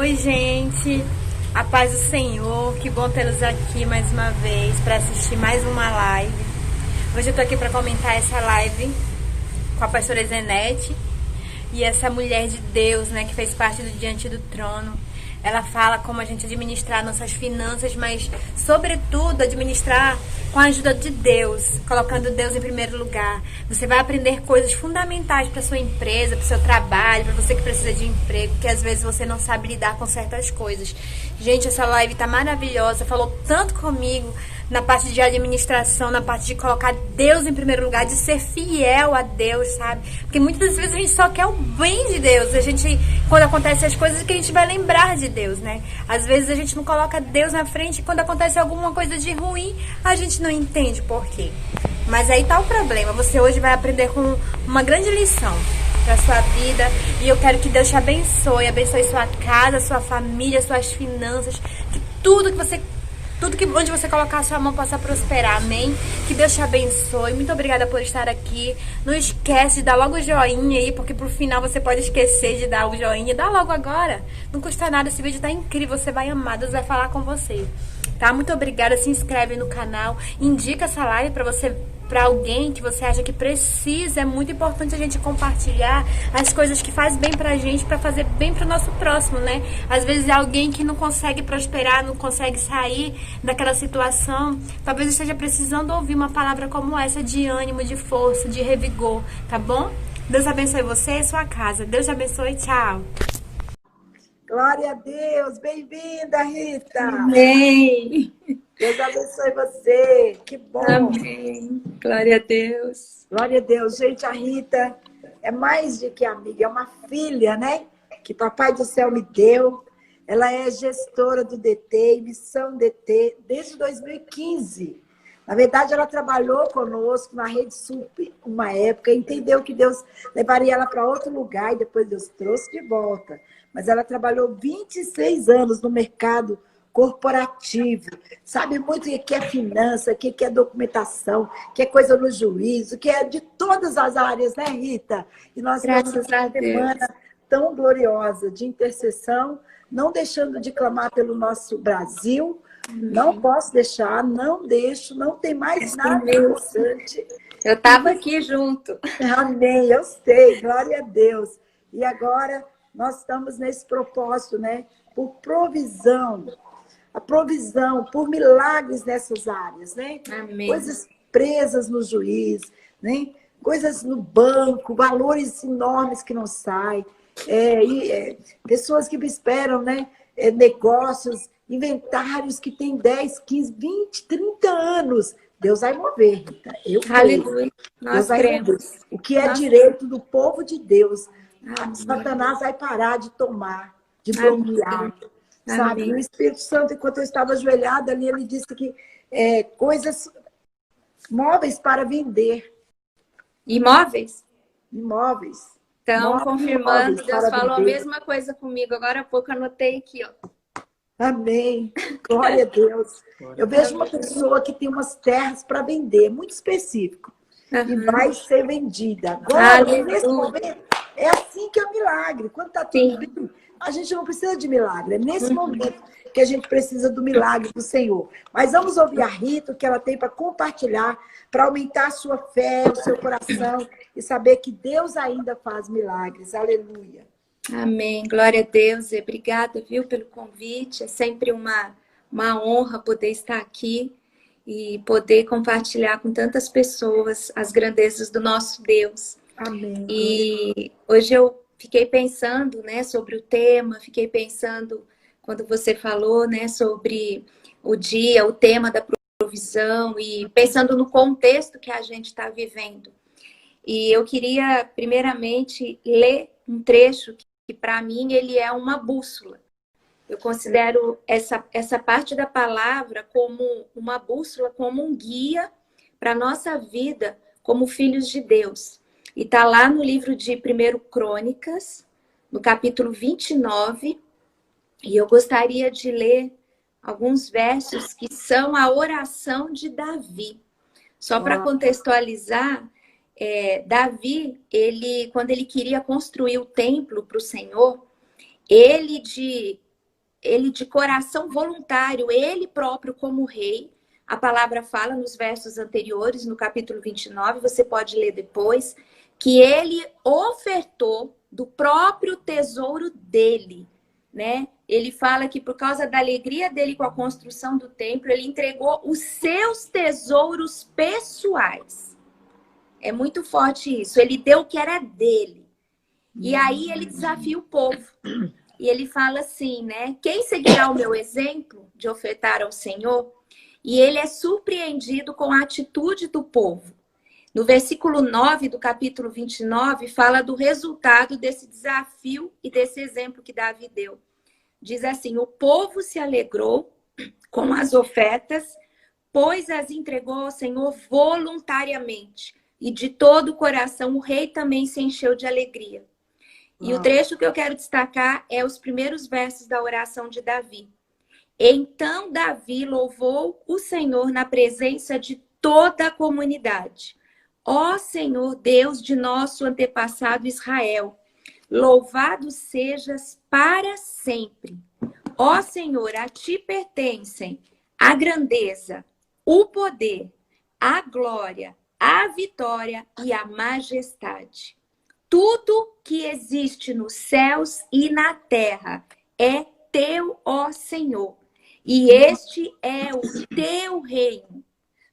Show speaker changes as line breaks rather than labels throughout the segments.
Oi, gente, a paz do Senhor, que bom tê-los aqui mais uma vez para assistir mais uma live. Hoje eu tô aqui para comentar essa live com a pastora Zenete e essa mulher de Deus, né, que fez parte do Diante do Trono. Ela fala como a gente administrar nossas finanças, mas sobretudo administrar com a ajuda de Deus, colocando Deus em primeiro lugar. Você vai aprender coisas fundamentais para sua empresa, para o seu trabalho, para você que precisa de emprego, que às vezes você não sabe lidar com certas coisas. Gente, essa live tá maravilhosa, falou tanto comigo na parte de administração, na parte de colocar Deus em primeiro lugar, de ser fiel a Deus, sabe? Porque muitas vezes a gente só quer o bem de Deus. A gente, quando acontecem as coisas, que a gente vai lembrar de Deus, né? Às vezes a gente não coloca Deus na frente e quando acontece alguma coisa de ruim, a gente não entende por quê. Mas aí tá o problema. Você hoje vai aprender com uma grande lição para sua vida e eu quero que Deus te abençoe, abençoe sua casa, sua família, suas finanças, que tudo que você onde você colocar a sua mão possa prosperar, amém? Que Deus te abençoe, muito obrigada por estar aqui. Não esquece de dar logo o joinha aí, porque pro final você pode esquecer de dar o joinha. Dá logo agora, não custa nada, esse vídeo tá incrível, você vai amar, Deus vai falar com você, tá? Muito obrigada, se inscreve no canal, indica essa live para alguém que você acha que precisa. É muito importante a gente compartilhar as coisas que faz bem pra gente, pra fazer bem pro nosso próximo, né? Às vezes é alguém que não consegue prosperar, não consegue sair daquela situação, talvez esteja precisando ouvir uma palavra como essa de ânimo, de força, de revigor, tá bom? Deus abençoe você e sua casa. Deus te abençoe, tchau.
Glória a Deus, bem-vinda, Rita.
Amém.
Deus abençoe você, que bom.
Amém. Glória a Deus.
Glória a Deus. Gente, a Rita é mais do que amiga, é uma filha, né? Que Papai do Céu me deu. Ela é gestora do DT, Missão DT, desde 2015. Na verdade, ela trabalhou conosco na Rede Sup uma época, entendeu que Deus levaria ela para outro lugar e depois Deus trouxe de volta. Mas ela trabalhou 26 anos no mercado corporativo, sabe muito o que é finança, o que é documentação, o que é coisa no juízo, o que é de todas as áreas, né, Rita? E nós temos uma semana tão gloriosa de intercessão, não deixando de clamar pelo nosso Brasil. Não posso deixar, não deixo, não tem mais nada importante.
Eu estava aqui junto.
Amém, eu sei, glória a Deus. E agora nós estamos nesse propósito, né? Por provisão, a provisão, por milagres nessas áreas, né?
Amém.
Coisas presas no juiz, né? Coisas no banco, valores enormes que não saem. Pessoas que esperam, né? Negócios, inventários que têm 10, 15, 20, 30 anos. Deus vai mover, Rita. Eu creio.
Aleluia.
Deus vai mover. O que é direito do povo de Deus, Satanás vai parar de tomar, de bloquear. Sabe? E o Espírito Santo, enquanto eu estava ajoelhada ali, ele disse que coisas móveis para vender.
Imóveis?
Imóveis.
Então, confirmando, Deus falou
vender.
a mesma coisa comigo. Agora há pouco eu anotei aqui, ó.
Amém. Glória a Deus. Eu vejo uma pessoa que tem umas terras para vender, muito específico. E vai ser vendida. Agora, nesse momento, é assim que é o milagre. Quando está tudo bem, a gente não precisa de milagre. É nesse momento que a gente precisa do milagre do Senhor. Mas vamos ouvir a Rita, o que ela tem para compartilhar, para aumentar a sua fé, o seu coração, e saber que Deus ainda faz milagres. Aleluia.
Amém. Glória a Deus. Obrigada, viu, pelo convite. É sempre uma honra poder estar aqui e poder compartilhar com tantas pessoas as grandezas do nosso Deus.
Amém.
E hoje eu fiquei pensando, né, sobre o tema, fiquei pensando quando você falou, né, sobre o dia, o tema da provisão e pensando no contexto que a gente está vivendo. E eu queria, primeiramente, ler um trecho que para mim ele é uma bússola. Eu considero essa parte da palavra como uma bússola, como um guia para a nossa vida como filhos de Deus. E está lá no livro de 1 Crônicas, no capítulo 29, e eu gostaria de ler alguns versos que são a oração de Davi. Só para contextualizar, Davi, quando ele queria construir o templo para o Senhor, ele ele de coração voluntário, ele próprio como rei. A palavra fala nos versos anteriores, no capítulo 29, você pode ler depois, que ele ofertou do próprio tesouro dele, né? Ele fala que por causa da alegria dele com a construção do templo, ele entregou os seus tesouros pessoais. É muito forte isso. Ele deu o que era dele. E aí ele desafia o povo. E ele fala assim, né? Quem seguirá o meu exemplo de ofertar ao Senhor? E ele é surpreendido com a atitude do povo. No versículo 9 do capítulo 29, fala do resultado desse desafio e desse exemplo que Davi deu. Diz assim, o povo se alegrou com as ofertas, pois as entregou ao Senhor voluntariamente. E de todo o coração o rei também se encheu de alegria. E o trecho que eu quero destacar é os primeiros versos da oração de Davi. Então Davi louvou o Senhor na presença de toda a comunidade. Ó Senhor, Deus de nosso antepassado Israel, louvado sejas para sempre. Ó Senhor, a ti pertencem a grandeza, o poder, a glória, a vitória e a majestade. Tudo que existe nos céus e na terra é teu, ó Senhor. E este é o teu reino.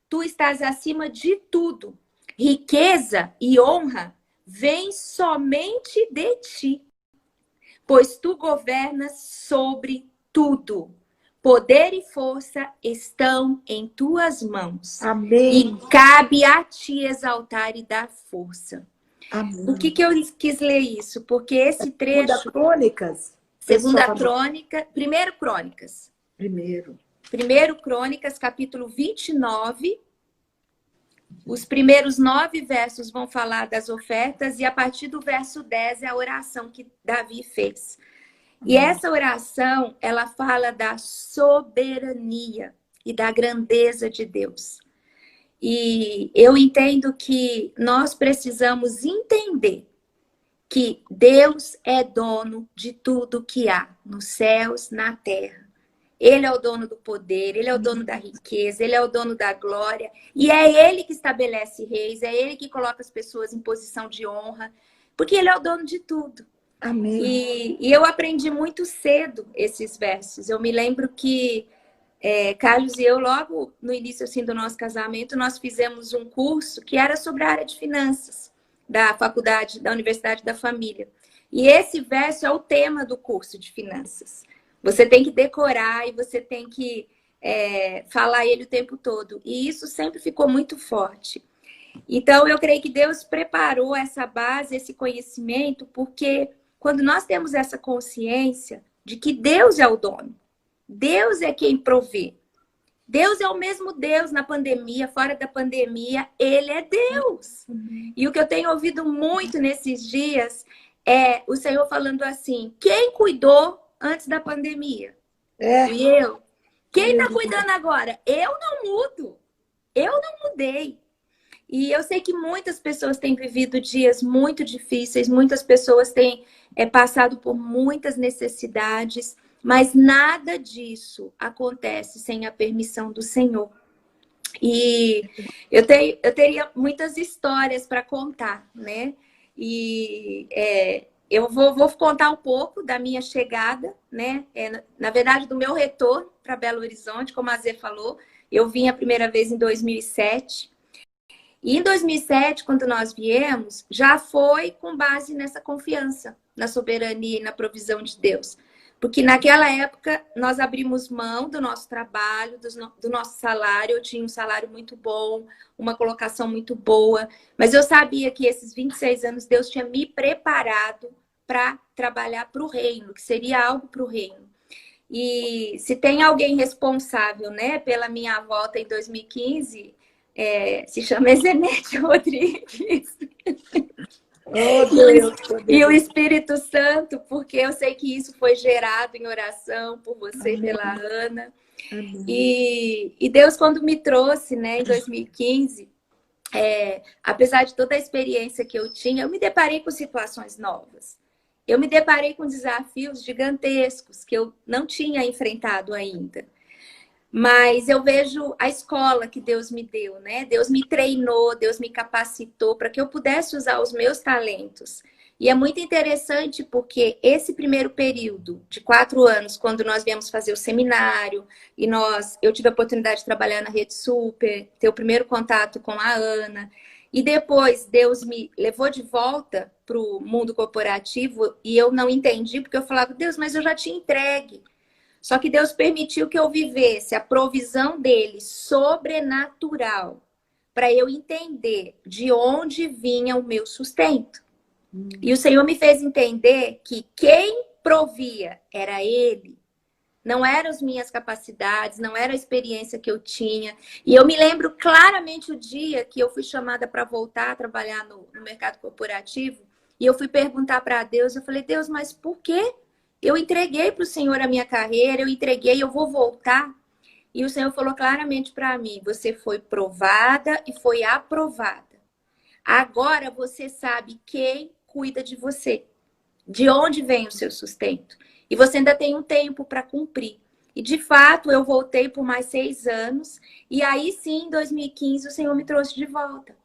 Tu estás acima de tudo. Riqueza e honra vêm somente de ti, pois tu governas sobre tudo. Poder e força estão em tuas mãos.
Amém.
E cabe a ti exaltar e dar força.
Amém.
Por que eu quis ler isso? Porque esse trecho...
Segunda Crônicas.
Segunda Crônica... Primeiro Crônicas. Primeiro Crônicas, capítulo 29. Os primeiros 9 versos vão falar das ofertas e a partir do verso 10 é a oração que Davi fez. E essa oração, ela fala da soberania e da grandeza de Deus. E eu entendo que nós precisamos entender que Deus é dono de tudo que há nos céus, na terra. Ele é o dono do poder, ele é o dono da riqueza, ele é o dono da glória. E é ele que estabelece reis, é ele que coloca as pessoas em posição de honra, porque ele é o dono de tudo.
Amém.
E eu aprendi muito cedo esses versos. Eu me lembro que Carlos e eu, logo no início assim, do nosso casamento, nós fizemos um curso que era sobre a área de finanças da faculdade, da Universidade da Família. E esse verso é o tema do curso de finanças. Você tem que decorar e você tem que falar ele o tempo todo. E isso sempre ficou muito forte. Então, eu creio que Deus preparou essa base, esse conhecimento, porque quando nós temos essa consciência de que Deus é o dono, Deus é quem provê. Deus é o mesmo Deus na pandemia, fora da pandemia, Ele é Deus. E o que eu tenho ouvido muito nesses dias é o Senhor falando assim, quem cuidou antes da pandemia? E eu. Quem está cuidando agora? Eu não mudo. Eu não mudei. E eu sei que muitas pessoas têm vivido dias muito difíceis, muitas pessoas têm passado por muitas necessidades, mas nada disso acontece sem a permissão do Senhor. E eu teria muitas histórias para contar, né? E eu vou contar um pouco da minha chegada, né? Na verdade, do meu retorno para Belo Horizonte, como a Zé falou. Eu vim a primeira vez em 2007. E em 2007, quando nós viemos, já foi com base nessa confiança na soberania e na provisão de Deus. Porque naquela época, nós abrimos mão do nosso trabalho, do nosso salário. Eu tinha um salário muito bom, uma colocação muito boa. Mas eu sabia que esses 26 anos, Deus tinha me preparado para trabalhar para o reino, que seria algo para o reino. E se tem alguém responsável, né, pela minha volta em 2015... se chama Ezenete Rodrigues.
Oh, Deus,
e o Espírito Santo, porque eu sei que isso foi gerado em oração por você,
Amém.
Pela Ana.
Amém.
E Deus, quando me trouxe, né, em 2015, apesar de toda a experiência que eu tinha, eu me deparei com situações novas. eu me deparei com desafios gigantescos que eu não tinha enfrentado ainda. Mas eu vejo a escola que Deus me deu, né? Deus me treinou, Deus me capacitou para que eu pudesse usar os meus talentos. E é muito interessante porque esse primeiro período de 4 anos, quando nós viemos fazer o seminário, e eu tive a oportunidade de trabalhar na Rede Super, ter o primeiro contato com a Ana, e depois Deus me levou de volta para o mundo corporativo e eu não entendi, porque eu falava, Deus, mas eu já tinha entregue. Só que Deus permitiu que eu vivesse a provisão dele sobrenatural para eu entender de onde vinha o meu sustento. E o Senhor me fez entender que quem provia era Ele. Não eram as minhas capacidades, não era a experiência que eu tinha. E eu me lembro claramente o dia que eu fui chamada para voltar a trabalhar no mercado corporativo. E eu fui perguntar para Deus, eu falei, Deus, mas por quê? Eu entreguei para o Senhor a minha carreira, eu vou voltar. E o Senhor falou claramente para mim, você foi provada e foi aprovada. Agora você sabe quem cuida de você, de onde vem o seu sustento. E você ainda tem um tempo para cumprir. E de fato, eu voltei por mais 6 anos. E aí sim, em 2015, o Senhor me trouxe de volta.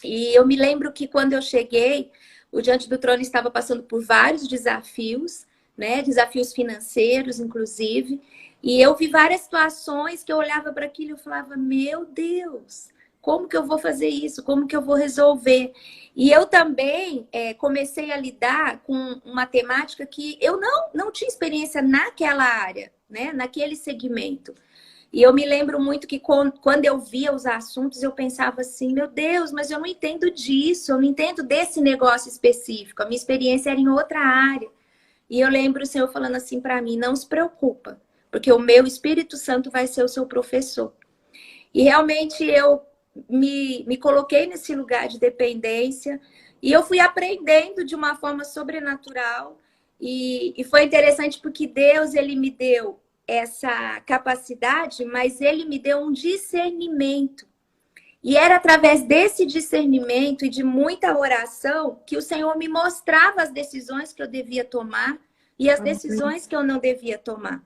E eu me lembro que quando eu cheguei, o Diante do Trono estava passando por vários desafios, né? Desafios financeiros, inclusive. E eu vi várias situações que eu olhava para aquilo e eu falava, meu Deus, como que eu vou fazer isso? Como que eu vou resolver? E eu também comecei a lidar com uma temática que eu não tinha experiência naquela área, né? Naquele segmento. E eu me lembro muito que quando eu via os assuntos, eu pensava assim, meu Deus, mas eu não entendo disso, eu não entendo desse negócio específico. A minha experiência era em outra área. E eu lembro o Senhor falando assim para mim, não se preocupa, porque o meu Espírito Santo vai ser o seu professor. E realmente eu me coloquei nesse lugar de dependência e eu fui aprendendo de uma forma sobrenatural e foi interessante porque Deus, ele me deu essa capacidade, mas ele me deu um discernimento. E era através desse discernimento e de muita oração que o Senhor me mostrava as decisões que eu devia tomar e as decisões que eu não devia tomar.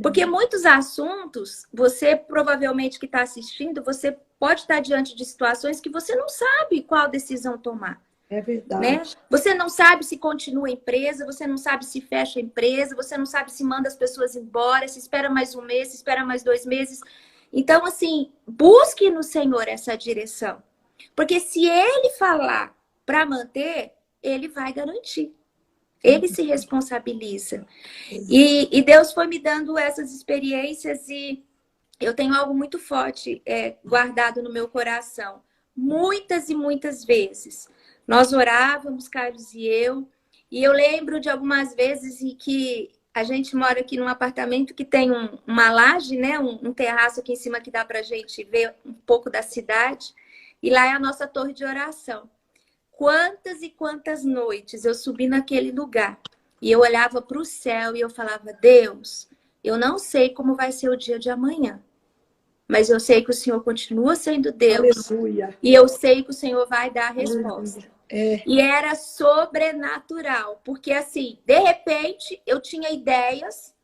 Porque muitos assuntos, você provavelmente que está assistindo, você pode estar diante de situações que você não sabe qual decisão tomar.
É verdade.
Né? Você não sabe se continua a empresa, você não sabe se fecha a empresa, você não sabe se manda as pessoas embora, se espera mais 1 mês, se espera mais 2 meses. Então, assim, busque no Senhor essa direção. Porque se Ele falar para manter, Ele vai garantir. Ele se responsabiliza. E Deus foi me dando essas experiências e eu tenho algo muito forte guardado no meu coração. Muitas e muitas vezes. Nós orávamos, Carlos e eu lembro de algumas vezes em que a gente mora aqui num apartamento que tem uma laje, né? Um terraço aqui em cima que dá pra gente ver um pouco da cidade. E lá é a nossa torre de oração. Quantas e quantas noites eu subi naquele lugar e eu olhava para o céu e eu falava, Deus, eu não sei como vai ser o dia de amanhã, mas eu sei que o Senhor continua sendo Deus. Aleluia. E eu sei que o Senhor vai dar a resposta. E era sobrenatural, porque assim, de repente eu tinha ideias,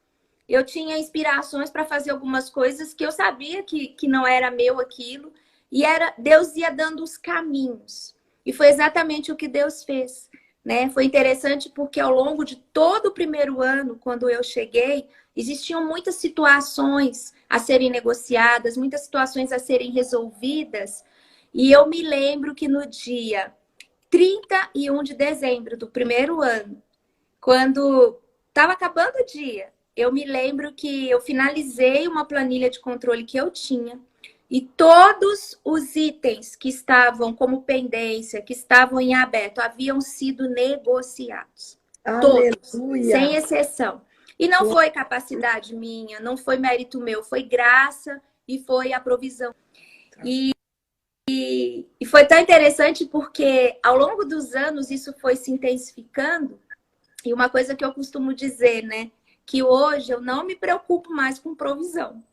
eu tinha inspirações para fazer algumas coisas que eu sabia que não era meu aquilo, e Deus ia dando os caminhos. E foi exatamente o que Deus fez, né? Foi interessante porque ao longo de todo o primeiro ano, quando eu cheguei, existiam muitas situações a serem negociadas, muitas situações a serem resolvidas. E eu me lembro que no dia 31 de dezembro do primeiro ano, quando estava acabando o dia, eu me lembro que eu finalizei uma planilha de controle que eu tinha. E todos os itens que estavam como pendência, que estavam em aberto, haviam sido negociados. Aleluia. Todos, sem exceção. E não foi capacidade minha, não foi mérito meu, foi graça e foi a provisão. E foi tão interessante porque ao longo dos anos isso foi se intensificando. E uma coisa que eu costumo dizer, né? Que hoje eu não me preocupo mais com provisão.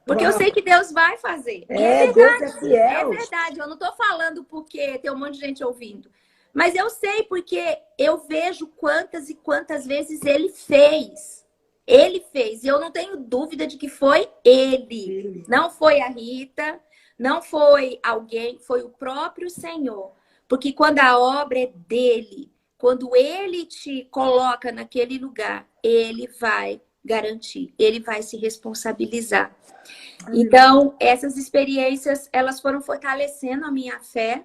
Porque eu sei que Deus vai fazer. É verdade,
Deus é fiel.
É verdade. Eu não estou falando porque tem um monte de gente ouvindo. Mas eu sei porque eu vejo quantas e quantas vezes ele fez. Ele fez. E eu não tenho dúvida de que foi ele. Não foi a Rita, não foi alguém, foi o próprio Senhor. Porque quando a obra é dele, quando ele te coloca naquele lugar, ele vai garantir, ele vai se responsabilizar. Então, essas experiências, elas foram fortalecendo a minha fé.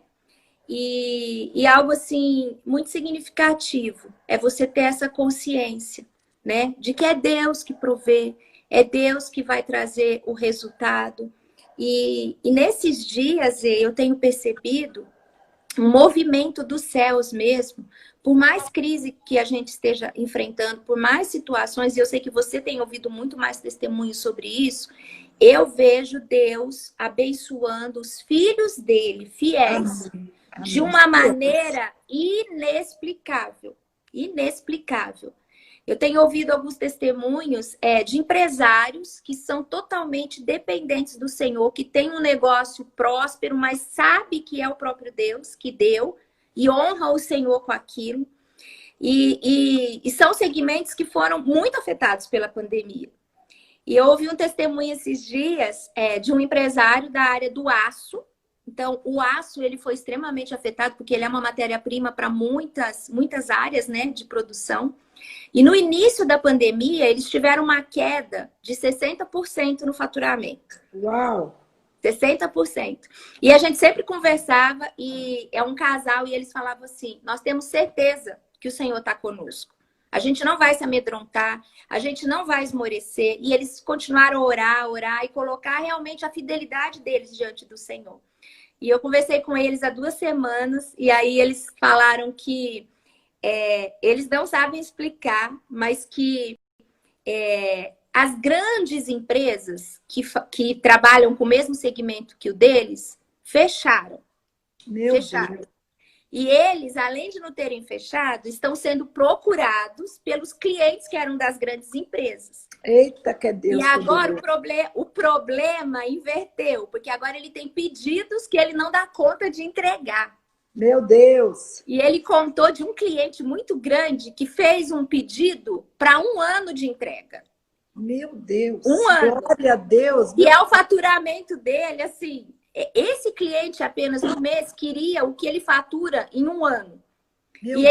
E algo assim muito significativo é você ter essa consciência, né, de que é Deus que provê, é Deus que vai trazer o resultado. E nesses dias eu tenho percebido um movimento dos céus mesmo, por mais crise que a gente esteja enfrentando, por mais situações, e eu sei que você tem ouvido muito mais testemunhos sobre isso, eu vejo Deus abençoando os filhos dele, fiéis. Amém. De uma maneira inexplicável. Inexplicável. Eu tenho ouvido alguns testemunhos de empresários que são totalmente dependentes do Senhor, que têm um negócio próspero, mas sabe que é o próprio Deus que deu e honra o Senhor com aquilo. E são segmentos que foram muito afetados pela pandemia. E eu ouvi um testemunho esses dias de um empresário da área do aço. Então, o aço ele foi extremamente afetado porque ele é uma matéria-prima para muitas áreas, né, de produção. E no início da pandemia, eles tiveram uma queda de 60% no faturamento.
Uau!
60%. E a gente sempre conversava e é um casal e eles falavam assim, nós temos certeza que o Senhor está conosco. A gente não vai se amedrontar, a gente não vai esmorecer. E eles continuaram a orar e colocar realmente a fidelidade deles diante do Senhor. E eu conversei com eles há 2 semanas e aí eles falaram que eles não sabem explicar, mas que as grandes empresas que trabalham com o mesmo segmento que o deles, fecharam. Fecharam. Deus. E eles, além de não terem fechado, estão sendo procurados pelos clientes que eram das grandes empresas.
Eita, que é Deus.
E agora o problema inverteu, porque agora ele tem pedidos que ele não dá conta de entregar.
Meu Deus!
E ele contou de um cliente muito grande que fez um pedido para 1 ano de entrega.
Meu Deus!
1 ano.
Glória a Deus!
E é o faturamento dele, assim... Esse cliente apenas no mês queria o que ele fatura em 1 ano. E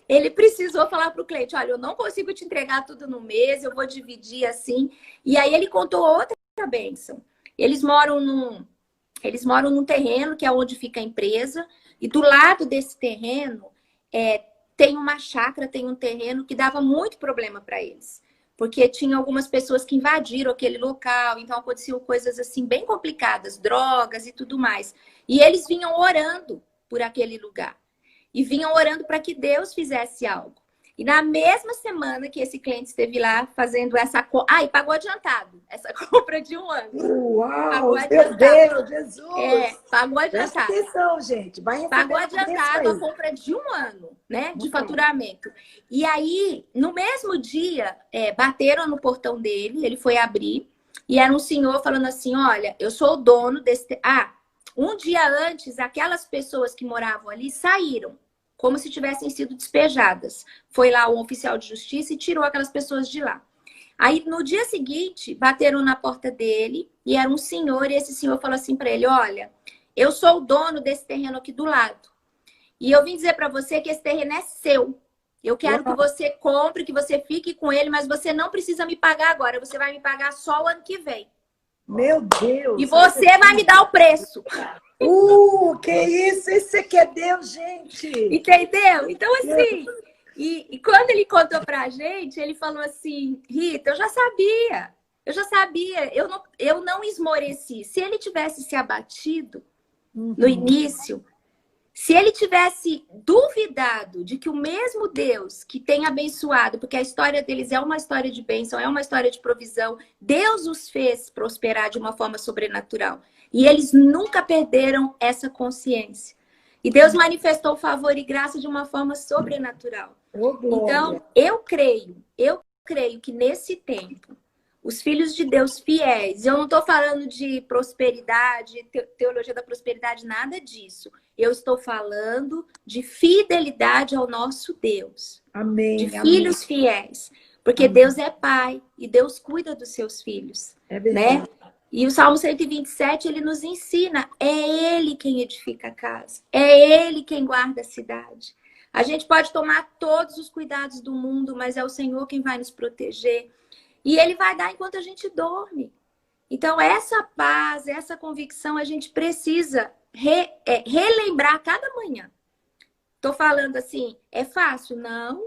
ele precisou falar para o cliente, olha, eu não consigo te entregar tudo no mês, eu vou dividir assim. E aí ele contou outra bênção. Eles moram num terreno que é onde fica a empresa. E do lado desse terreno tem uma chácara, tem um terreno que dava muito problema para eles. Porque tinha algumas pessoas que invadiram aquele local, então aconteciam coisas assim bem complicadas, drogas e tudo mais. E eles vinham orando por aquele lugar. E vinham orando para que Deus fizesse algo. E na mesma semana que esse cliente esteve lá fazendo essa compra... e pagou adiantado. Essa compra de 1 ano.
Uau! Meu Deus, Jesus!
Pagou adiantado.
Presta atenção, gente.
Pagou adiantado a compra de 1 ano, né? De faturamento. E aí, no mesmo dia, bateram no portão dele, ele foi abrir. E era um senhor falando assim, olha, eu sou o dono desse... um dia antes, aquelas pessoas que moravam ali saíram. Como se tivessem sido despejadas. Foi lá um oficial de justiça e tirou aquelas pessoas de lá. Aí, no dia seguinte, bateram na porta dele e era um senhor, e esse senhor falou assim para ele, olha, eu sou o dono desse terreno aqui do lado. E eu vim dizer para você que esse terreno é seu. Eu quero que você compre, que você fique com ele, mas você não precisa me pagar agora. Você vai me pagar só o ano que vem.
Meu Deus!
E você vai me dar o preço.
Que isso? Esse aqui é Deus, gente!
Entendeu? Então, assim, e quando ele contou pra gente, ele falou assim, Rita, eu já sabia, eu não esmoreci. Se ele tivesse se abatido no início, se ele tivesse duvidado de que o mesmo Deus que tem abençoado, porque a história deles é uma história de bênção, é uma história de provisão, Deus os fez prosperar de uma forma sobrenatural. E eles nunca perderam essa consciência. E Deus manifestou favor e graça de uma forma sobrenatural. Então, eu creio que nesse tempo, os filhos de Deus fiéis. Eu não estou falando de prosperidade, teologia da prosperidade, nada disso. Eu estou falando de fidelidade ao nosso Deus.
Amém.
De filhos fiéis. Porque
Amém.
Deus é pai e Deus cuida dos seus filhos.
É verdade.
Né? E o Salmo 127, ele nos ensina, é Ele quem edifica a casa, é Ele quem guarda a cidade. A gente pode tomar todos os cuidados do mundo, mas é o Senhor quem vai nos proteger. E Ele vai dar enquanto a gente dorme. Então, essa paz, essa convicção, a gente precisa relembrar a cada manhã. Estou falando assim, é fácil? Não.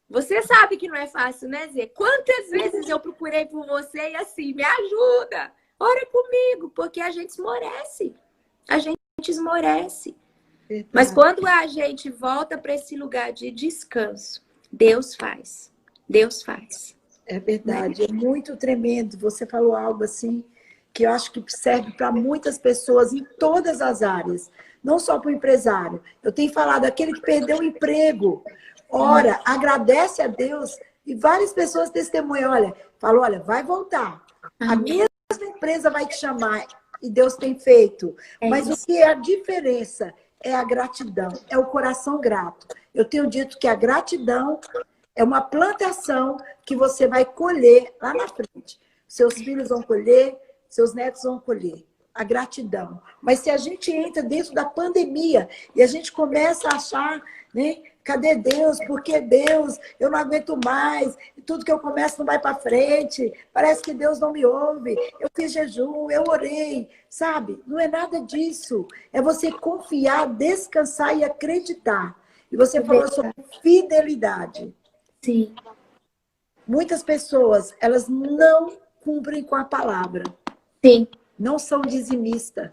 Você sabe que não é fácil, né, Zê? Quantas vezes eu procurei por você e assim, me ajuda. Ora comigo, porque a gente esmorece. A gente esmorece.
Verdade.
Mas quando a gente volta para esse lugar de descanso, Deus faz. Deus faz.
É verdade. É muito tremendo. Você falou algo assim que eu acho que serve para muitas pessoas em todas as áreas. Não só para o empresário. Eu tenho falado, aquele que perdeu o emprego. Ora, agradece a Deus. E várias pessoas testemunham. Olha, falou, olha, vai voltar. A mesma empresa vai te chamar e Deus tem feito. Mas o que é a diferença é a gratidão, é o coração grato. Eu tenho dito que a gratidão é uma plantação que você vai colher lá na frente. Seus filhos vão colher, seus netos vão colher. A gratidão. Mas se a gente entra dentro da pandemia e a gente começa a achar, né? Cadê Deus? Por que Deus? Eu não aguento mais. Tudo que eu começo não vai para frente. Parece que Deus não me ouve. Eu fiz jejum, eu orei. Sabe? Não é nada disso. É você confiar, descansar e acreditar. E você falou sobre fidelidade.
Sim.
Muitas pessoas, elas não cumprem com a palavra.
Sim.
Não são dizimistas.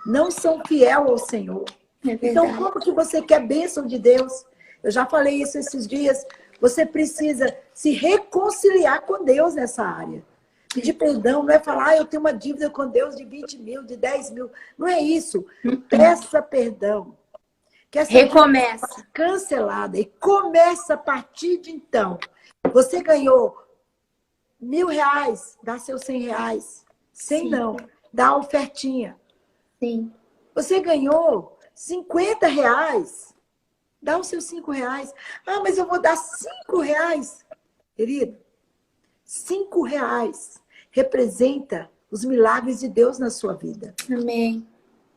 Não são fiel ao Senhor. Então, como que você quer bênção de Deus? Eu já falei isso esses dias. Você precisa se reconciliar com Deus nessa área. Pedir perdão não é falar, eu tenho uma dívida com Deus de 20 mil, de 10 mil. Não é isso. Peça perdão. Que essa
recomeça.
Dívida cancelada. E começa a partir de então. Você ganhou R$1.000, dá seus R$100. 100 não, dá a ofertinha.
Sim.
Você ganhou R$50, dá os seus R$5. Ah, mas eu vou dar R$5. Querido, R$5 representa os milagres de Deus na sua vida.
Amém.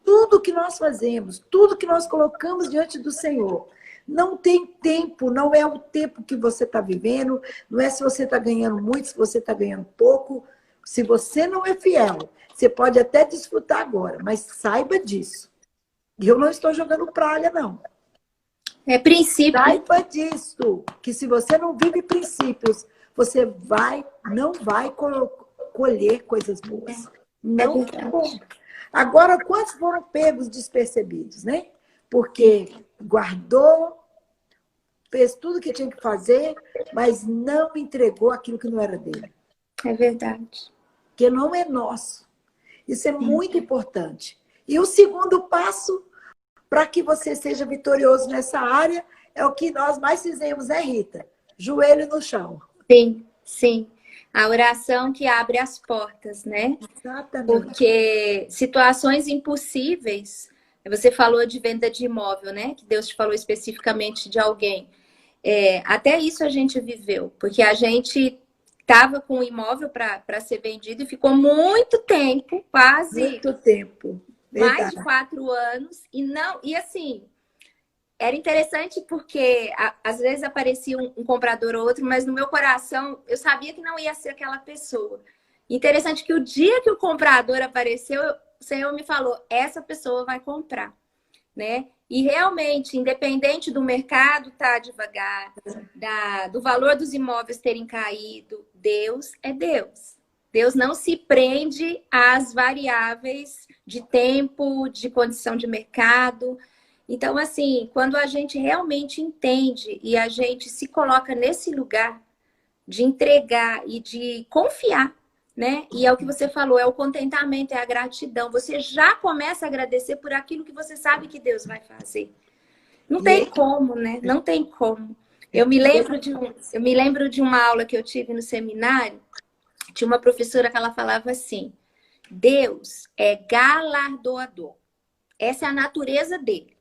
Tudo que nós fazemos, tudo que nós colocamos diante do Senhor, não tem tempo, não é o tempo que você está vivendo, não é se você está ganhando muito, se você está ganhando pouco. Se você não é fiel, você pode até desfrutar agora, mas saiba disso. E eu não estou jogando praga, não.
É princípio.
Saiba disso, que se você não vive princípios, você não vai colher coisas boas. Não. Agora, quantos foram pegos despercebidos, né? Porque guardou, fez tudo que tinha que fazer, mas não entregou aquilo que não era dele.
É verdade.
Que não é nosso. Isso é muito importante. E o segundo passo para que você seja vitorioso nessa área é o que nós mais fizemos, né, Rita? Joelho no chão.
Sim, sim. A oração que abre as portas, né?
Exatamente.
Porque situações impossíveis, você falou de venda de imóvel, né? Que Deus te falou especificamente de alguém. Até isso a gente viveu, porque a gente estava com o imóvel para ser vendido e ficou muito tempo, quase...
Muito tempo. Verdade.
Mais de 4 anos. E assim, era interessante porque às vezes aparecia um comprador ou outro, mas no meu coração eu sabia que não ia ser aquela pessoa. Interessante que o dia que o comprador apareceu, o Senhor me falou, essa pessoa vai comprar, né? E realmente, independente do mercado estar devagar, do valor dos imóveis terem caído, Deus é Deus. Deus não se prende às variáveis de tempo, de condição de mercado. Então, assim, quando a gente realmente entende e a gente se coloca nesse lugar de entregar e de confiar, né? E é o que você falou, é o contentamento, é a gratidão. Você já começa a agradecer por aquilo que você sabe que Deus vai fazer. Não tem como, né? Não tem como. Eu me lembro de uma aula que eu tive no seminário tinha uma professora que ela falava assim, Deus é galardoador. Essa é a natureza dele.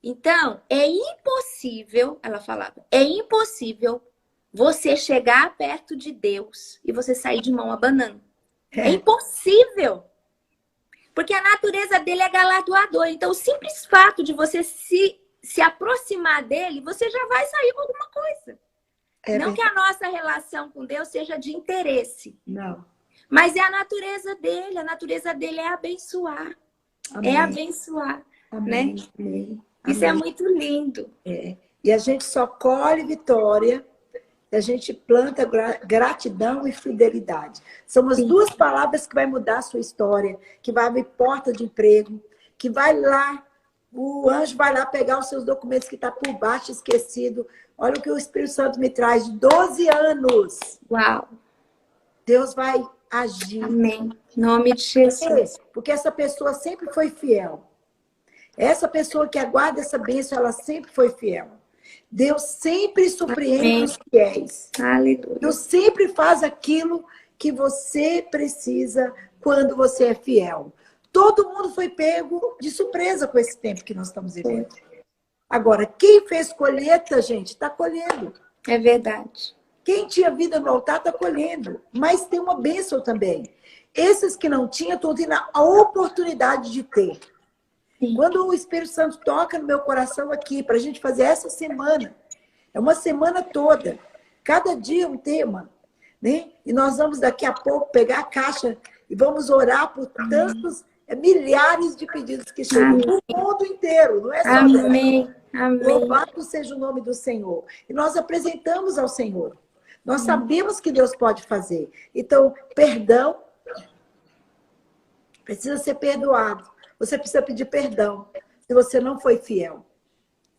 Então, é impossível, ela falava, é impossível você chegar perto de Deus e você sair de mão abanando. É impossível. Porque a natureza dele é galardoador. Então, o simples fato de você se aproximar dele, você já vai sair com alguma coisa. Não que a nossa relação com Deus seja de interesse.
Não.
Mas é a natureza dele. A natureza dele é abençoar.
Amém.
É abençoar.
Amém.
Né?
Amém.
Isso é muito lindo.
E a gente só colhe vitória, a gente planta gratidão e fidelidade. São as duas palavras que vai mudar a sua história, que vai abrir porta de emprego, que vai lá, o anjo vai lá pegar os seus documentos que estão por baixo, esquecido. Olha o que o Espírito Santo me traz, de 12 anos.
Uau!
Deus vai agir.
Amém. Em nome de Jesus.
Porque essa pessoa sempre foi fiel. Essa pessoa que aguarda essa bênção, ela sempre foi fiel. Deus sempre surpreende os fiéis.
Aleluia.
Deus sempre faz aquilo que você precisa quando você é fiel. Todo mundo foi pego de surpresa com esse tempo que nós estamos vivendo. Agora, quem fez colheita, gente, está colhendo.
É verdade.
Quem tinha vida no altar está colhendo. Mas tem uma bênção também. Esses que não tinham estão tendo a oportunidade de ter.
Sim.
Quando o Espírito Santo toca no meu coração aqui, para a gente fazer essa semana, é uma semana toda, cada dia um tema, né? E nós vamos daqui a pouco pegar a caixa e vamos orar por tantos, milhares de pedidos que chegam do mundo inteiro, não é só
Amém. Amém.
Louvado seja o nome do Senhor. E nós apresentamos ao Senhor. Nós sabemos que Deus pode fazer. Então, perdão precisa ser perdoado. Você precisa pedir perdão se você não foi fiel.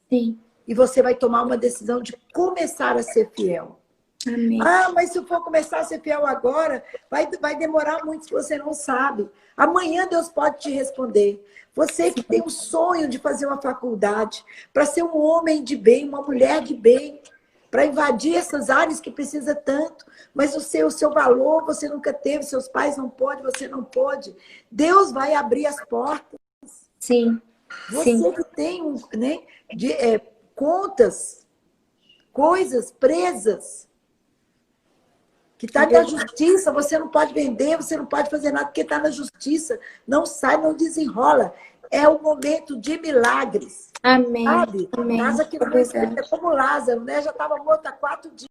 Sim.
E você vai tomar uma decisão de começar a ser fiel.
Amém.
Ah, mas se eu for começar a ser fiel agora, vai demorar muito se você não sabe. Amanhã Deus pode te responder. Você que tem o sonho de fazer uma faculdade, para ser um homem de bem, uma mulher de bem, para invadir essas áreas que precisa tanto, mas o seu valor você nunca teve, seus pais não podem, você não pode. Deus vai abrir as portas.
Sim.
Você que tem contas, coisas presas, que está na justiça, você não pode vender, você não pode fazer nada, porque está na justiça. Não sai, não desenrola. É o momento de milagres.
Amém.
Sabe?
Amém.
Casa que não é como Lázaro, né? Já estava morto há 4 dias.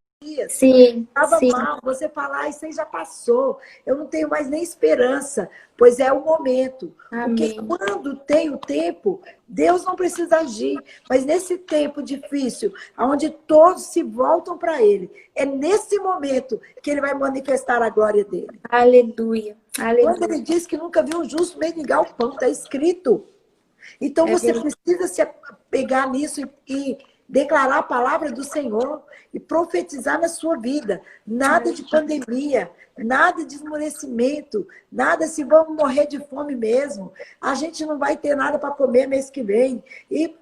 Sim.
Estava
sim.
mal. Você falar, isso aí já passou. Eu não tenho mais nem esperança. Pois é o momento.
Amém.
Porque quando tem o tempo, Deus não precisa agir. Mas nesse tempo difícil, onde todos se voltam para Ele, é nesse momento que Ele vai manifestar a glória dele.
Aleluia. Aleluia.
Quando Ele diz que nunca viu um justo mendigar o pão, está escrito. Então você precisa se pegar nisso e declarar a palavra do Senhor e profetizar na sua vida. Nada de pandemia, nada de esmorecimento, nada se vamos morrer de fome mesmo. A gente não vai ter nada para comer mês que vem. E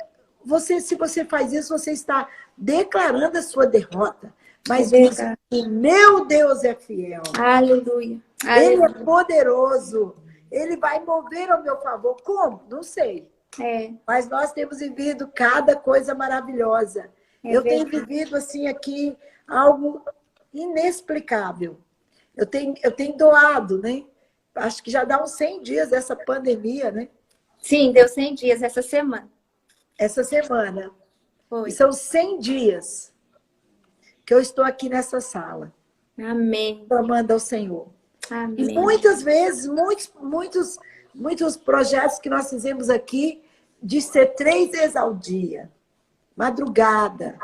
se você faz isso, você está declarando a sua derrota. Mas o meu Deus é fiel.
Aleluia.
Ele é poderoso. Ele vai mover ao meu favor. Como? Não sei. Mas nós temos vivido cada coisa maravilhosa. Eu tenho vivido assim aqui algo inexplicável. Eu tenho doado, né? Acho que já dá uns 100 dias essa pandemia, né?
Sim, deu 100 dias essa semana.
Essa semana.
Foi.
E são 100 dias que eu estou aqui nessa sala.
Amém.
Clamando ao Senhor.
Amém.
E muitas vezes, muitos projetos que nós fizemos aqui, de ser 3 vezes ao dia, madrugada,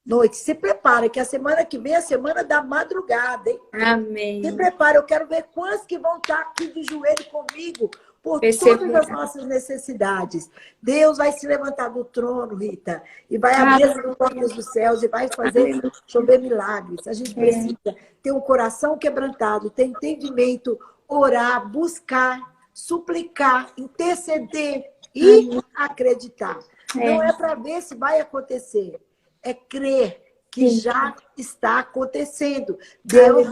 noite. Se prepara, que a semana que vem é a semana da madrugada, hein?
Amém.
Se prepara, eu quero ver quantos que vão estar aqui de joelho comigo por todas as nossas necessidades. Deus vai se levantar do trono, Rita, e vai abrir as portas dos céus e vai fazer chover milagres. A gente precisa ter um coração quebrantado, ter entendimento, orar, buscar, suplicar, interceder e acreditar. Não é para ver se vai acontecer, é crer que já está acontecendo. Deus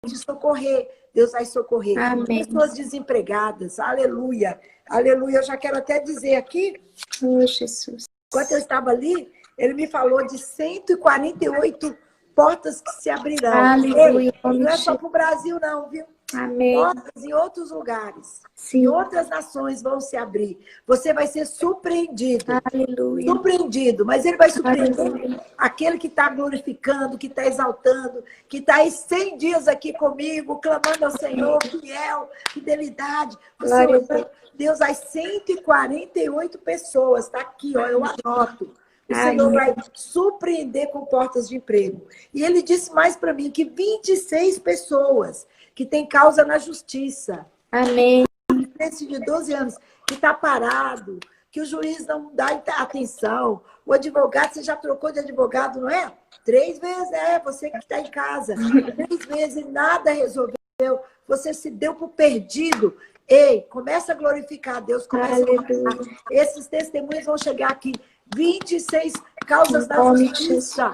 de socorrer, Deus vai socorrer.
Amém.
Pessoas desempregadas, aleluia, aleluia. Eu já quero até dizer aqui,
Oh, Jesus.
enquanto eu estava ali, ele me falou de 148 portas que se abrirão.
Aleluia.
Ei, não é só para o Brasil não, viu?
Amém.
Portas em outros lugares,
Sim.
em outras nações vão se abrir. Você vai ser surpreendido.
Aleluia.
Surpreendido, mas ele vai surpreender
Aleluia.
aquele que está glorificando, que está exaltando, que está aí 100 dias aqui comigo, clamando ao Senhor, fiel, fidelidade. Você
Glória a
olhando, Deus, as 148 pessoas, está aqui, ó, eu anoto. O Senhor vai surpreender com portas de emprego. E ele disse mais para mim que 26 pessoas que têm causa na justiça.
Amém.
Esse de 12 anos, que está parado, que o juiz não dá atenção. O advogado, você já trocou de advogado, não é? 3 vezes, você que está em casa. 3 vezes e nada resolveu. Você se deu por perdido. Ei, começa a glorificar a Deus. Começa a glorificar. Esses testemunhos vão chegar aqui. 26 causas da justiça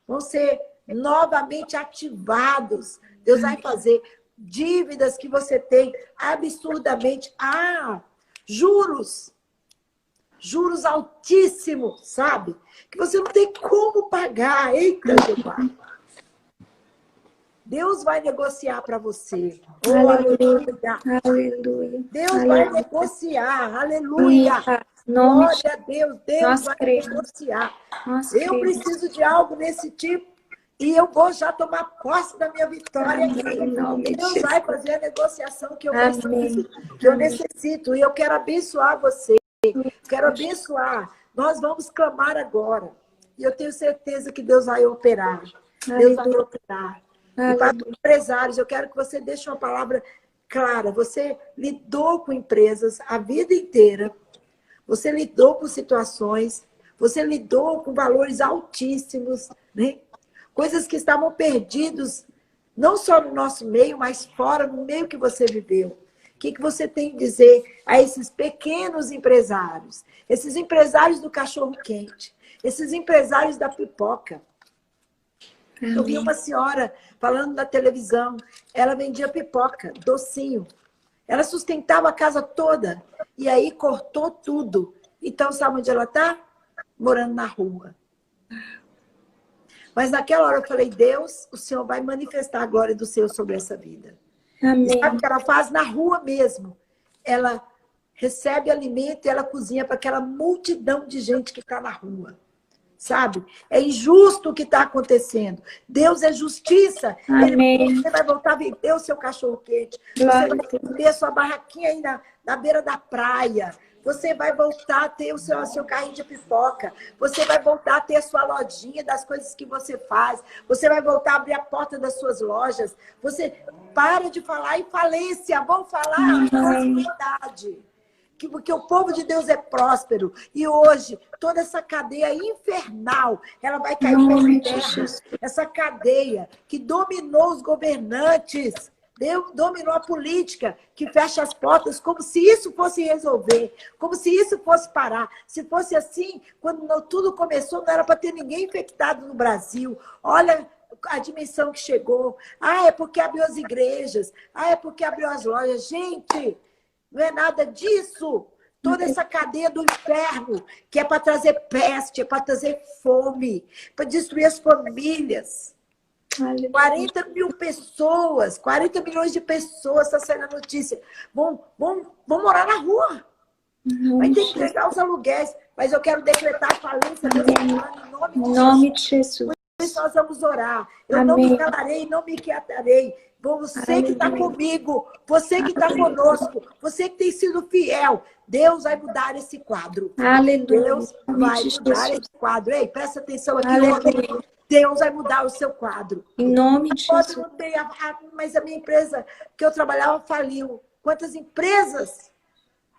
vão ser novamente ativados. Deus vai fazer dívidas que você tem absurdamente. Juros altíssimos, sabe? Que você não tem como pagar. Eita, meu pai. Deus vai negociar para você. Oh, aleluia.
Aleluia.
Deus vai negociar. Aleluia. Glória a Deus. Deus vai negociar. Eu preciso de algo nesse tipo. E eu vou já tomar posse da minha vitória aqui. Deus vai fazer a negociação que eu preciso, que eu necessito. E eu quero abençoar você. Quero abençoar. Nós vamos clamar agora. E eu tenho certeza que Deus vai operar. Deus vai operar. E para os empresários, eu quero que você deixe uma palavra clara. Você lidou com empresas a vida inteira. Você lidou com situações. Você lidou com valores altíssimos, né? Coisas que estavam perdidos, não só no nosso meio, mas fora, no meio que você viveu. O que você tem a dizer a esses pequenos empresários? Esses empresários do cachorro-quente, esses empresários da pipoca. Eu vi uma senhora falando na televisão, ela vendia pipoca, docinho. Ela sustentava a casa toda e aí cortou tudo. Então, sabe onde ela está? Morando na rua. Mas naquela hora eu falei, Deus, o Senhor vai manifestar a glória do Senhor sobre essa vida.
Amém.
E sabe o que ela faz na rua mesmo? Ela recebe alimento e ela cozinha para aquela multidão de gente que está na rua. Sabe? É injusto o que está acontecendo. Deus é justiça.
Amém.
Você vai voltar a vender o seu cachorro-quente. Você vai vender a sua barraquinha aí na beira da praia. Você vai voltar a ter o seu carrinho de pipoca. Você vai voltar a ter a sua lojinha das coisas que você faz. Você vai voltar a abrir a porta das suas lojas. Você para de falar em falência. Vamos falar em prosperidade. Porque o povo de Deus é próspero. E hoje, toda essa cadeia infernal, ela vai cair por terra. Essa cadeia que dominou os governantes, dominou a política, que fecha as portas como se isso fosse resolver, como se isso fosse parar. Se fosse assim, quando tudo começou, não era para ter ninguém infectado no Brasil. Olha a dimensão que chegou. É porque abriu as igrejas. É porque abriu as lojas. Gente, não é nada disso. Toda essa cadeia do inferno, que é para trazer peste, é para trazer fome, para destruir as famílias. 40 mil pessoas, 40 milhões de pessoas, está saindo a notícia, vão morar na rua. Vai ter que entregar os aluguéis. Mas eu quero decretar a falência em nome de Jesus. Por isso nós vamos orar. Eu não me calarei, não me quietarei. Você que está comigo, você que está conosco, você que tem sido fiel, Deus vai mudar esse quadro.
Aleluia.
Deus vai mudar esse quadro. Ei, presta atenção aqui, homem. Deus vai mudar o seu quadro.
Em nome de Jesus.
Mas a minha empresa que eu trabalhava faliu. Quantas empresas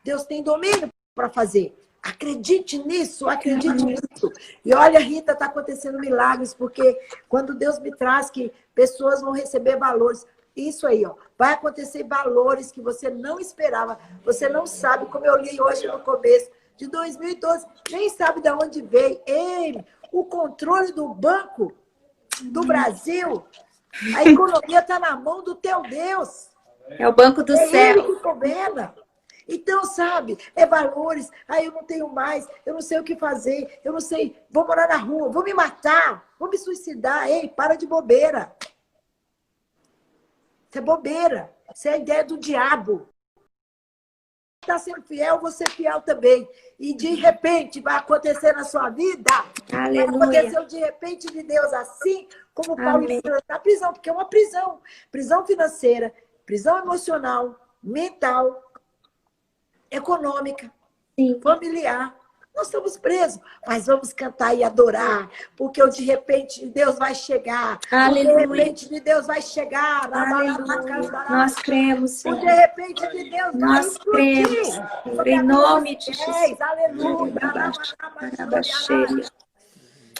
Deus tem domínio para fazer? Acredite nisso, acredite nisso. E olha, Rita, está acontecendo milagres, porque quando Deus me traz que pessoas vão receber valores, isso aí, ó, vai acontecer valores que você não esperava, você não sabe, como eu li hoje no começo de 2012, nem sabe de onde veio. Ei, o controle do Banco do Brasil A economia está na mão do teu Deus.
É o banco do
É
céu.
Ele que governa. Então, sabe, é valores. Aí eu não tenho mais, eu não sei o que fazer, eu não sei, vou morar na rua, vou me matar, vou me suicidar. Ei, para de bobeira. Isso é bobeira. Isso é a ideia do diabo. Está sendo fiel, você fiel também. E de repente vai acontecer na sua vida.
Aleluia.
Vai acontecer o de repente de Deus, assim como Paulo está na prisão, porque é uma prisão. Prisão financeira, prisão emocional, mental, econômica,
Sim.
familiar. Nós estamos presos, mas vamos cantar e adorar, porque o de repente de Deus vai chegar.
Aleluia.
O de repente de Deus vai chegar.
Aleluia. Nós cremos, Senhor.
O de repente de Deus vai
Nós cremos, Senhor, em nome de Jesus.
Aleluia.
Arabaxeria.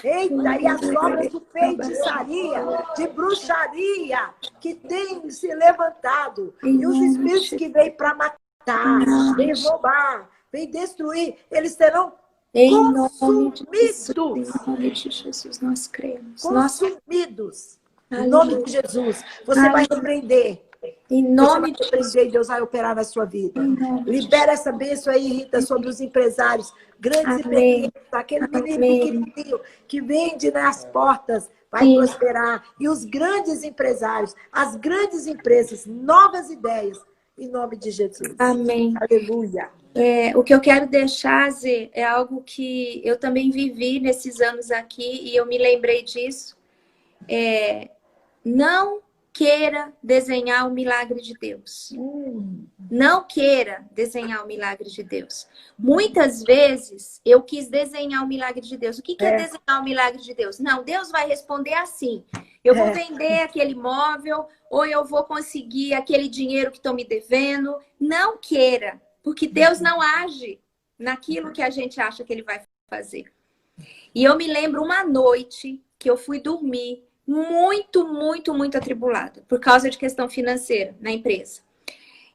Eita, e as obras de feitiçaria, de bruxaria, que tem se levantado. E os espíritos que vêm para matar, vêm roubar, vêm destruir, eles serão
Em nome
consumidos.
de Jesus, nós cremos.
Consumidos. Em nome de Jesus. Você vai repreender.
Em nome de Jesus.
E Deus vai operar na sua vida. Libera essa bênção aí, Rita, sobre os empresários, grandes e pequenos, aquele menino pequenininho que vende nas portas, vai prosperar. E os grandes empresários, as grandes empresas, novas ideias, em nome de Jesus.
Amém.
Aleluia.
O que eu quero deixar, Zê, é algo que eu também vivi nesses anos aqui e eu me lembrei disso. Não queira desenhar o milagre de Deus. Não queira desenhar o milagre de Deus. Muitas vezes eu quis desenhar o milagre de Deus. O que é desenhar o milagre de Deus? Não, Deus vai responder assim. Eu vou vender aquele imóvel ou eu vou conseguir aquele dinheiro que estão me devendo. Não queira, porque Deus não age naquilo que a gente acha que Ele vai fazer. E eu me lembro uma noite que eu fui dormir muito, muito, muito atribulada por causa de questão financeira na empresa.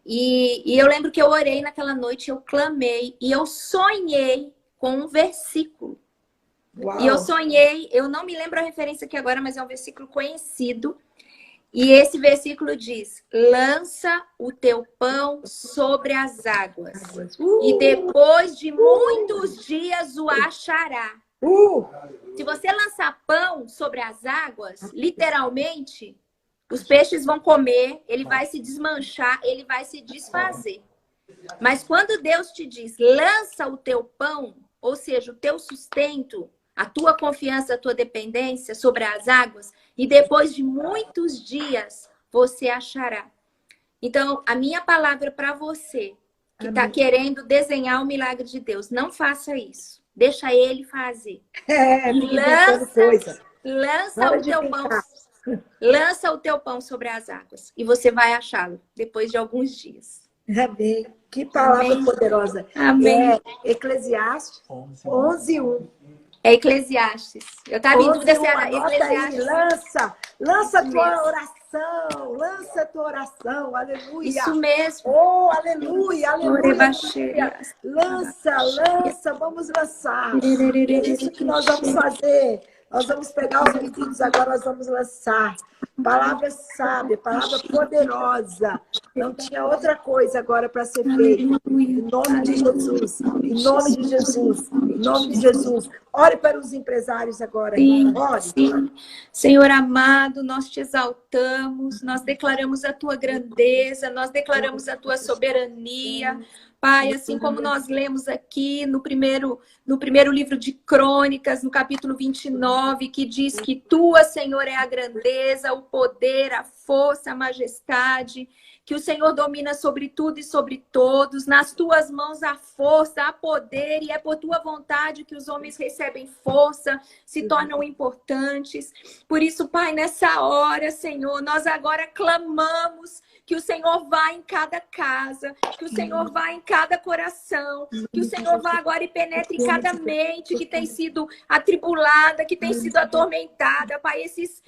E eu lembro que eu orei naquela noite, eu clamei e eu sonhei com um versículo. Uau. E eu sonhei, eu não me lembro a referência aqui agora, mas é um versículo conhecido. E esse versículo diz: lança o teu pão sobre as águas. E depois de muitos dias o achará. Se você lançar pão sobre as águas, literalmente, os peixes vão comer, ele vai se desmanchar, ele vai se desfazer. Mas quando Deus te diz, lança o teu pão, ou seja, o teu sustento, a tua confiança, a tua dependência sobre as águas, e depois de muitos dias, você achará. Então, a minha palavra para você, que está querendo desenhar o milagre de Deus, não faça isso. Deixa Ele fazer. Lança o teu pão sobre as águas. E você vai achá-lo depois de alguns dias.
Amém. Que palavra poderosa.
Amém.
Eclesiastes 11:1.
É Eclesiastes. Eu estava em dúvida se era Eclesiastes.
Aí, lança a tua oração. Lança a tua oração. Aleluia.
Isso mesmo.
Oh, aleluia, aleluia. Lança. Vamos lançar. É isso que nós vamos fazer. Nós vamos pegar os pedidos agora, nós vamos lançar. Palavra sábia, palavra poderosa. Não tinha outra coisa agora para ser feita. Em nome de Jesus. Em nome de Jesus. Em nome de Jesus. Ore para os empresários agora. Ore.
Sim. Senhor amado, nós te exaltamos, nós declaramos a tua grandeza, nós declaramos a tua soberania. Pai, assim como nós lemos aqui no primeiro livro de Crônicas, no capítulo 29, que diz que tua, Senhor, é a grandeza, o poder, a força, a majestade, que o Senhor domina sobre tudo e sobre todos, nas tuas mãos há força, há poder, e é por tua vontade que os homens recebem força, se tornam importantes. Por isso, Pai, nessa hora, Senhor, nós agora clamamos que o Senhor vá em cada casa, que o Senhor vá em cada coração, que o Senhor vá agora e penetre em cada mente que tem sido atribulada, que tem sido atormentada, Pai, esses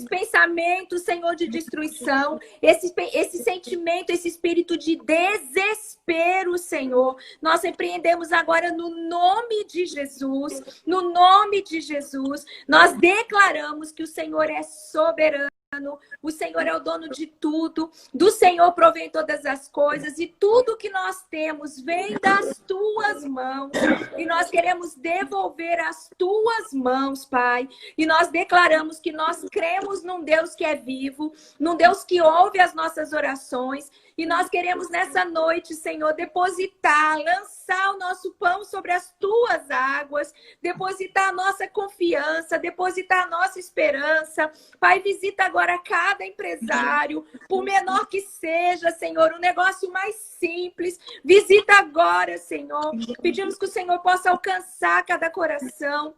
pensamentos, Senhor, de destruição, esse sentimento, esse espírito de desespero, Senhor, nós repreendemos agora no nome de Jesus, nós declaramos que o Senhor é soberano, O Senhor é o dono de tudo, do Senhor provém todas as coisas, e tudo que nós temos vem das tuas mãos, e nós queremos devolver as tuas mãos, Pai, e nós declaramos que nós cremos num Deus que é vivo, num Deus que ouve as nossas orações, e nós queremos nessa noite, Senhor, depositar, lançar o nosso pão sobre as tuas águas, depositar a nossa confiança, depositar a nossa esperança. Pai, visita agora cada empresário, por menor que seja, Senhor, um negócio mais simples. Visita agora, Senhor. Pedimos que o Senhor possa alcançar cada coração.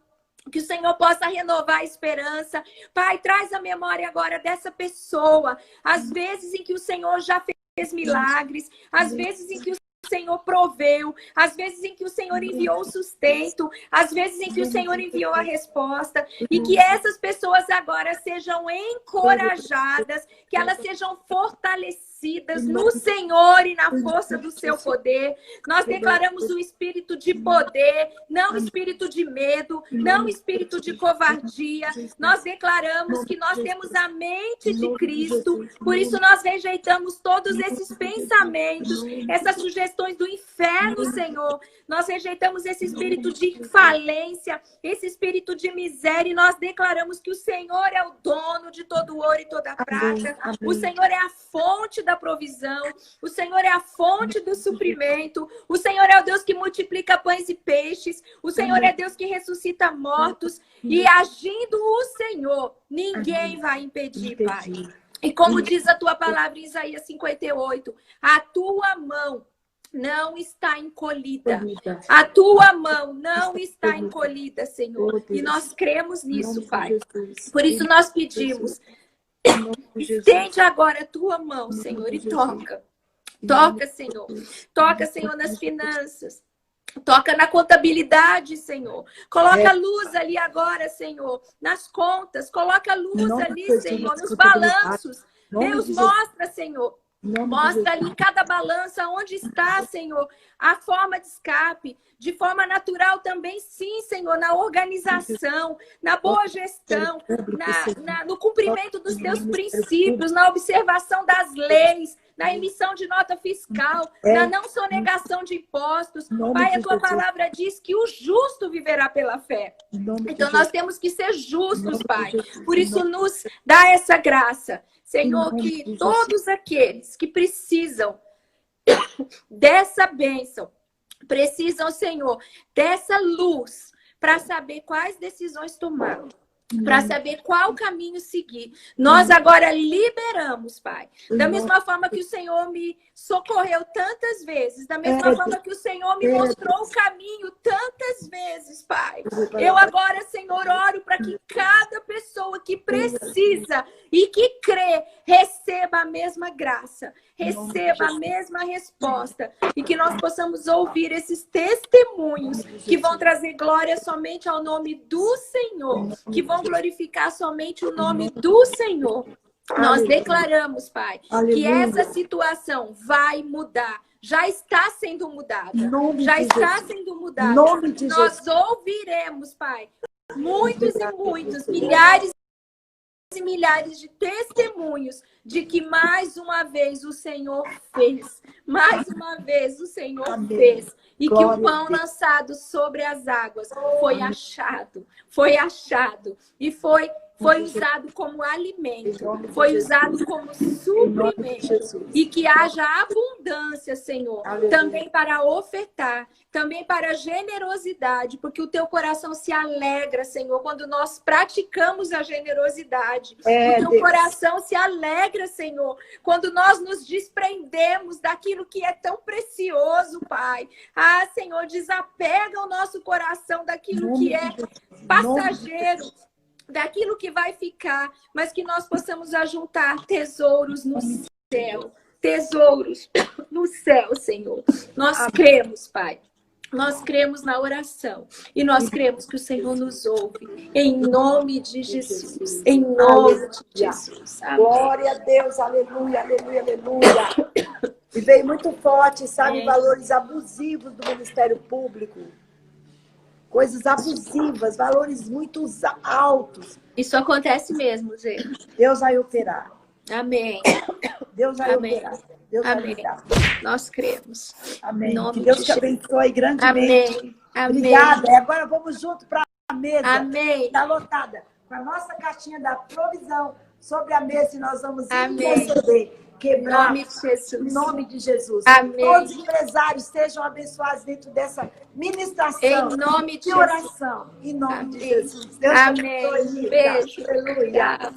Que o Senhor possa renovar a esperança. Pai, traz a memória agora dessa pessoa. Às vezes em que o Senhor já fez milagres, às vezes em que o Senhor proveu, às vezes em que o Senhor enviou o sustento, às vezes em que o Senhor enviou a resposta, e que essas pessoas agora sejam encorajadas, que elas sejam fortalecidas no Senhor e na força do seu poder. Nós declaramos o espírito de poder, não espírito de medo, não espírito de covardia. Nós declaramos que nós temos a mente de Cristo, por isso nós rejeitamos todos esses pensamentos, essas sugestões do inferno, Senhor. Nós rejeitamos esse espírito de falência, esse espírito de miséria, e nós declaramos que o Senhor é o dono de todo ouro e toda prata. O Senhor é a fonte da provisão, o Senhor é a fonte do suprimento, o Senhor é o Deus que multiplica pães e peixes, o Senhor é Deus que ressuscita mortos, e agindo o Senhor, ninguém vai impedir, Pai. E como diz a tua palavra em Isaías 58, a tua mão não está encolhida. A tua mão não está encolhida, Senhor. E nós cremos nisso, Pai. Por isso nós pedimos, estende agora a tua mão, Senhor, e toca. Toca, Senhor. Toca, Senhor, nas finanças. Toca na contabilidade, Senhor. Coloca luz ali agora, Senhor, nas contas. Coloca luz ali, Senhor, nos balanços. Deus, mostra, Senhor. Mostra ali em cada balança onde está, Senhor, a forma de escape, de forma natural também, sim, Senhor, na organização, na boa gestão, no cumprimento dos teus princípios, na observação das leis, na emissão de nota fiscal, na não sonegação de impostos. Pai, a tua palavra diz que o justo viverá pela fé. Então nós temos que ser justos, Pai. Por isso nos dá essa graça. Senhor, que todos aqueles que precisam dessa bênção, precisam, Senhor, dessa luz para saber quais decisões tomar, para saber qual caminho seguir. Nós agora liberamos, Pai. Da mesma forma que o Senhor me socorreu tantas vezes, da mesma forma que o Senhor me mostrou o caminho tantas vezes, Pai. Eu agora, Senhor, oro para que cada pessoa que precisa e que crê receba a mesma graça, receba a mesma resposta, e que nós possamos ouvir esses testemunhos que vão trazer glória somente ao nome do Senhor, que vão glorificar somente o nome do Senhor. Nós declaramos, Pai, que essa situação vai mudar. Já está sendo mudada. Já está sendo mudada. Nós ouviremos, Pai, muitos e muitos, milhares e milhares de testemunhos de que mais uma vez o Senhor fez. Mais uma vez o Senhor fez. E que o pão lançado sobre as águas foi achado. Foi achado. E foi usado como alimento, foi usado como suprimento, e que haja abundância, Senhor, também para ofertar, também para generosidade, porque o teu coração se alegra, Senhor, quando nós praticamos a generosidade. O teu coração se alegra, Senhor, quando nós nos desprendemos daquilo que é tão precioso, Pai. Ah, Senhor, desapega o nosso coração daquilo que é passageiro, daquilo que vai ficar, mas que nós possamos ajuntar tesouros no céu. Tesouros no céu, Senhor. Nós cremos, Pai. Nós cremos na oração. E nós cremos que o Senhor nos ouve. Em nome de Jesus. Em nome de Jesus.
Amém. Glória a Deus. Aleluia, aleluia, aleluia. E veio muito forte, sabe, valores abusivos do Ministério Público. coisas abusivas, valores muito altos.
Isso acontece mesmo, gente.
Deus vai operar.
Amém.
Deus vai
Amém.
operar. Deus vai
Amém.
operar.
Nós cremos.
Amém.
Em nome
Que Deus
de
te
Jesus.
abençoe grandemente.
Amém. Amém.
Obrigada. E agora vamos junto para a mesa.
Amém.
Está lotada. Com a nossa caixinha da provisão sobre a mesa e nós vamos
Amém.
interceder,
Em
quebrar.
nome de Jesus.
Em nome de Jesus.
Amém.
Todos os empresários sejam abençoados dentro dessa ministração.
Em nome de
de oração. Em nome de
Amém.
Jesus. Deus te
Amém.
abençoe.
Beijo.
Aleluia.
Tchau.